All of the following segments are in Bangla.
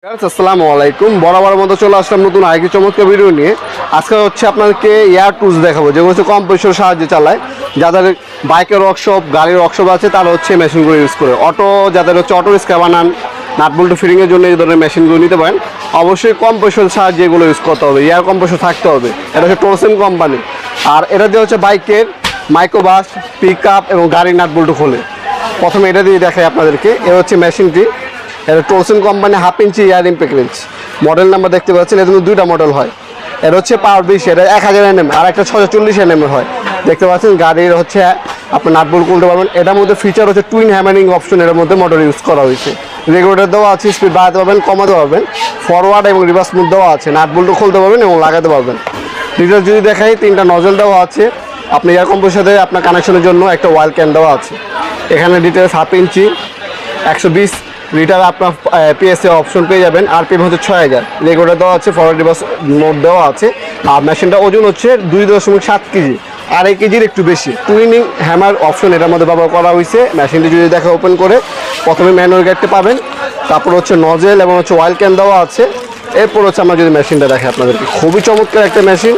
আসসালামু আলাইকুম। বরাবর মতো চলে আসলাম নতুন আরেকটি চমৎকার ভিডিও নিয়ে। আজকে হচ্ছে আপনাদেরকে এয়ার টুলস দেখাবো, যেগুলো হচ্ছে কম পয়সার সাহায্যে চালায়। যাদের বাইকের ওয়ার্কশপ, গাড়ির ওয়ার্কশপ আছে, তারা হচ্ছে মেশিনগুলো ইউজ করে। অটো যাদের হচ্ছে অটো রিক্সা বানান, নাট বল্টু ফিটিংয়ের জন্য এই ধরনের মেশিনগুলো নিতে পারেন। অবশ্যই কম পয়সার সাহায্যে এগুলো ইউজ করতে হবে, এয়ার কম পয়সা থাকতে হবে। এটা হচ্ছে টোলসেন কোম্পানি। আর এটা দিয়ে হচ্ছে বাইকের মাইক্রোবাস, পিক আপ এবং গাড়ির নাট বল্টু খোলে। প্রথমে এটা দিয়ে দেখাই আপনাদেরকে। এ হচ্ছে মেশিনটি। এটা Tolsen company 1/2 inch air impact wrench. Model number দেখতে পাচ্ছেন, এর দুইটা মডেল হয়। এটা হচ্ছে পাওয়ার 20, এটা 1000 Nm, আর একটা 640 Nm হয়। দেখতে পাচ্ছেন গাড়ির হচ্ছে আপনি নাট বল্টু খুলতে পারবেন। এটার মধ্যে ফিচার হচ্ছে টুইন হ্যামারিং অপশন, এর মধ্যে মোটর ইউজ করা হয়েছে। রেগুলেটর দেওয়া আছে, স্পিড বাড়াতে পারবেন, কমাতে পারবেন, ফরওয়ার্ড এবং রিভার্স মুভ দেওয়া আছে। নাট বল্টু খুলতে পারবেন এবং লাগাতে পারবেন। ডিটেলস যদি দেখাই, 3টা নজল দেওয়া আছে। আপনি এয়ার কম্পোর সাথে আপনার কানেকশনের জন্য একটা ওয়াল ক্যান দেওয়া আছে। এখানে ডিটেলস 1/2 ইঞ্চি 120 লিটার আপনার পিএসএ অপশন পেয়ে যাবেন। আরপিএম হচ্ছে 6000। রেগুলেটর দেওয়া আছে, ফরওয়ার্ড রিভার্স মোড দেওয়া আছে। আর মেশিনটা ওজন হচ্ছে 2.7 কেজি, 2.5 কেজির একটু বেশি। টুইনিং হ্যামার অপশন এটার মধ্যে ব্যবহার করা হয়েছে। মেশিনটি যদি দেখা ওপেন করে, প্রথমে ম্যানুয়াল গাইডটা পাবেন, তারপর হচ্ছে নজেল এবং হচ্ছে অয়েল ক্যান দেওয়া আছে। এরপর হচ্ছে আমরা যদি মেশিনটা দেখে আপনাদেরকে, খুবই চমৎকার একটা মেশিন।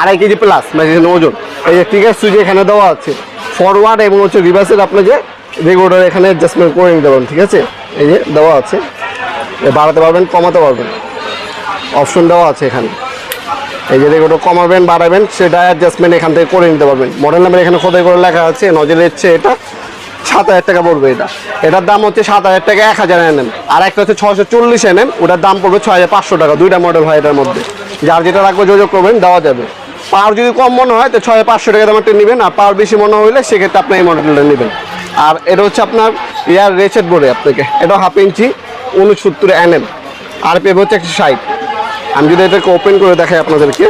2.5 কেজি প্লাস মেশিনের ওজন। এই যে ট্রিগার সুইচ এখানে দেওয়া আছে। ফরওয়ার্ড এবং হচ্ছে রিভার্সের আপনাকে রেগুলেটর এখানে অ্যাডজাস্টমেন্ট করে নিতে পারবেন, ঠিক আছে? এই যে দেওয়া আছে, বাড়াতে পারবেন, কমাতে পারবেন, অপশন দেওয়া আছে এখানে। এই যে রেগুলেটর কমাবেন, বাড়াবেন, সেটা অ্যাডজাস্টমেন্ট এখান থেকে করে নিতে পারবেন। মডেল নাম্বার এখানে খোদাই করে লেখা আছে। নজেল হচ্ছে এটা 7000 টাকা পড়বে। এটার দাম হচ্ছে 7000 টাকা 1000 Nm। আর একটা হচ্ছে 640 Nm, ওটার দাম পড়বে 6500 টাকা। দুইটা মডেল হয় এটার মধ্যে। যার যেটা রাখবে যোগাযোগ করবেন, দেওয়া যাবে। পাওয়ার যদি কম মনে হয় তো 6500 টাকা দামটা নেবেন, আর পাওয়ার বেশি মনে হলে সেক্ষেত্রে আপনি এই মডেলটা নেবেন। আর এটা হচ্ছে আপনার এয়ার রেচেট বোর্ডে আপনাকে, এটা 1/2 ইঞ্চি 69 Nm, আরপিএম হচ্ছে 160। আমি যদি এটাকে ওপেন করে দেখাই আপনাদেরকে,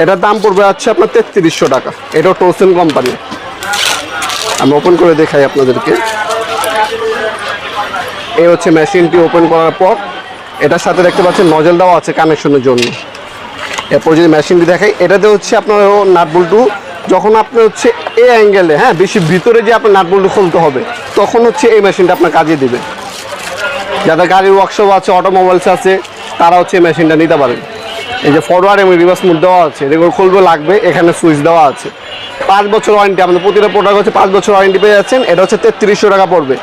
এটার দাম পড়বে হচ্ছে আপনার 3300 টাকা। এটাও টোলসেন কোম্পানি। আমি ওপেন করে দেখাই আপনাদেরকে। এই হচ্ছে মেশিনটি ওপেন করার পর, এটার সাথে দেখতে পাচ্ছেন নজেল দেওয়া আছে কানেকশনের জন্য। এরপর যদি মেশিনটি দেখাই, এটাতে হচ্ছে আপনার নাট বল্টু যখন আপনি হচ্ছে এই অ্যাঙ্গেলে, হ্যাঁ, বেশি ভিতরে যে আপনার নাট বল্টু খুলতে হবে, তখন হচ্ছে এই মেশিনটা আপনার কাজে দিবে। যাদের গাড়ির ওয়ার্কশপ আছে, অটোমোবাইলস আছে, তারা হচ্ছে এই মেশিনটা নিতে পারেন। এই যে ফরওয়ার্ড এবং রিভার্স মুড দেওয়া আছে, রেগুলার খুলবে, লাগবে, এখানে সুইচ দেওয়া আছে। 5 বছর ওয়ারেন্টি, আপনার প্রতিটা প্রোডাক্ট হচ্ছে 5 বছর ওয়ারেন্টি পেয়ে যাচ্ছেন। এটা হচ্ছে 3300 টাকা পড়বে।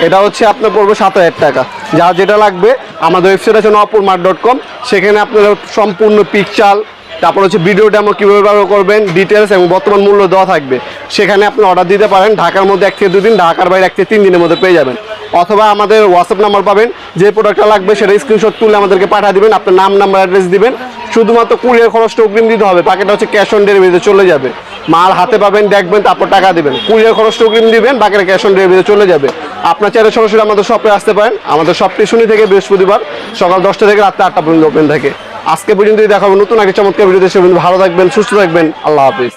এটা হচ্ছে আপনার পড়বে 7000 টাকা। যার যেটা লাগবে, আমাদের ওয়েবসাইট আছে nopurmart.com, সেখানে আপনারা সম্পূর্ণ পিকচার, তারপর হচ্ছে ভিডিও ডেমো কীভাবে ব্যবহার করবেন, ডিটেলস এবং বর্তমান মূল্য দেওয়া থাকবে। সেখানে আপনি অর্ডার দিতে পারেন। ঢাকার মধ্যে 1 থেকে 2 দিন, ঢাকার বাইরে 1 থেকে 3 দিনের মধ্যে পেয়ে যাবেন। অথবা আমাদের হোয়াটসঅ্যাপ নাম্বার পাবেন, যে প্রোডাক্টটা লাগবে সেটা স্ক্রিনশট তুলে আমাদেরকে পাঠিয়ে দিবেন। আপনার নাম, নাম্বার, অ্যাড্রেস দিবেন। শুধুমাত্র কুরিয়ার খরচটা অগ্রিম দিতে হবে, বাকিটা হচ্ছে ক্যাশ অন ডেলিভারিতে চলে যাবে। মাল হাতে পাবেন, দেখবেন, তারপর টাকা দিবেন। কুরিয়ার খরচটা অগ্রিম দিবেন, বাকিটা ক্যাশ অন ডেলিভারিতে চলে যাবে। আপনার চাইলে সরাসরি আমাদের শপে আসতে পারেন। আমাদের শপটি শনি থেকে বৃহস্পতিবার সকাল 10টা থেকে রাত 8টা পর্যন্ত ওপেন থাকে। আজকে পর্যন্ত দেখাবো নতুন একটা চমৎকার ভিডিও। ভালো থাকবেন, সুস্থ থাকবেন। আল্লাহ হাফিজ।